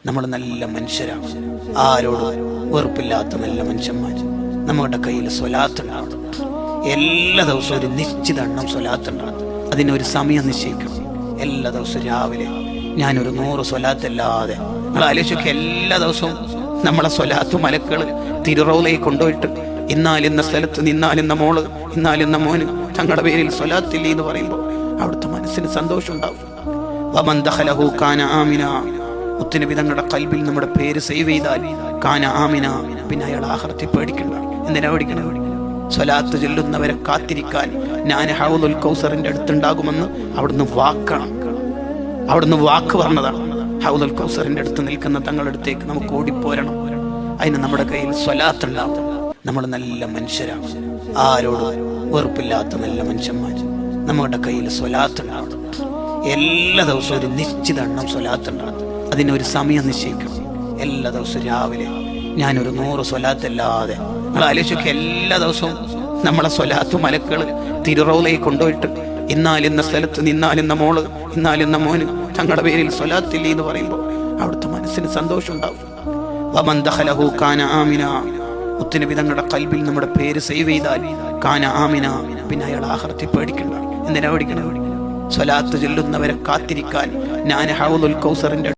നമ്മൾ നല്ല മനുഷ്യരാണ്. ആരോടും വെറുപ്പില്ലാത്ത നല്ല മനുഷ്യന്മാർ. നമ്മുടെ കയ്യിൽ സ്വലാത്തുണ്ടാവണം. എല്ലാ ദിവസവും ഒരു നിശ്ചിത എണ്ണം സ്വലാത്തുണ്ടാകും. അതിനൊരു സമയം നിശ്ചയിക്കണം. എല്ലാ ദിവസവും രാവിലെ ഞാനൊരു 100 സ്വലാത്തല്ലാതെ, നിങ്ങൾ ആലോചിച്ചൊക്കെ എല്ലാ ദിവസവും നമ്മളെ സ്വലാത്ത് മലക്കൾ തിരുറൗലയിൽ കൊണ്ടുപോയിട്ട് ഇന്നാലിന്ന സ്ഥലത്ത് നിന്നാലിന്ന മോള് ഇന്നാലിന്ന മോന് തങ്ങളുടെ പേരിൽ സ്വലാത്തില്ലേ എന്ന് പറയുമ്പോൾ അവിടുത്തെ മനസ്സിന് സന്തോഷം ഉണ്ടാവും. വമൻ ദഖലഹു കാന ആമിന. മുത്തുനബി തങ്ങളുടെ കൽബിൽ നമ്മുടെ പേര് സേവ് ചെയ്താൽ കാന ആമിന, പിന്നെ അയാൾ ആഖിറത്തിൽ പേടിക്കണ്ട. എന്തിനാ പേടിക്കണം? സ്വലാത്ത് ചൊല്ലുന്നവരെ കാത്തിരിക്കാൻ ഞാൻ ഹൗദുൽ കൗസറിന്റെ അടുത്തുണ്ടാകുമെന്ന് അവിടുന്ന് വാക്കാണ്. അവിടുന്ന് വാക്ക് പറഞ്ഞതാണ്. ഹൗദുൽ കൗസറിന്റെ അടുത്ത് നിൽക്കുന്ന തങ്ങളുടെ അടുത്തേക്ക് നമുക്ക് ഓടിപ്പോരണം. അതിന് നമ്മുടെ കയ്യിൽ സ്വലാത്ത് ഉണ്ടാവും. നമ്മൾ നല്ല മനുഷ്യരാണ്. ആരോടും വെറുപ്പില്ലാത്ത നല്ല മനുഷ്യന്മാർ. നമ്മുടെ കയ്യിൽ സ്വലാത്ത് ഉണ്ടാവണം. എല്ലാ ദിവസവും ഒരു നിശ്ചിത എണ്ണം സ്വലാത്ത് ഉണ്ടാകും. അതിനൊരു സമയം നിശ്ചയിക്കണം. എല്ലാ ദിവസവും രാവിലെ ഞാനൊരു 100 സ്വലാത്തല്ലാതെ, നിങ്ങൾ ആലോചിച്ചൊക്കെ എല്ലാ ദിവസവും നമ്മളെ സ്വലാത്ത് മലക്കൾ തിരുറൗലയിൽ കൊണ്ടുപോയിട്ട് ഇന്നാലിന്ന സ്ഥലത്ത് നിന്നാലിന്ന മോള് ഇന്നാലിന്ന മോന് തങ്ങളുടെ പേരിൽ സ്വലാത്തില്ലേ എന്ന് പറയുമ്പോൾ അവിടുത്തെ മനസ്സിന് സന്തോഷം ഉണ്ടാവും. വമൻ ദഖലഹു കാന ആമിന. മുത്തുനബി തങ്ങളുടെ കൽബിൽ നമ്മുടെ പേര് സേവ് ചെയ്താൽ കാന ആമിന, പിന്നെ അയാൾ ആഖിറത്തിൽ പേടിക്കണ്ട. എന്തിനാ പേടിക്കണം? സ്വലാത്ത് ചൊല്ലുന്നവരെ കാത്തിരിക്കാൻ ഞാൻ ഹൗദുൽ കൗസറിന്റെ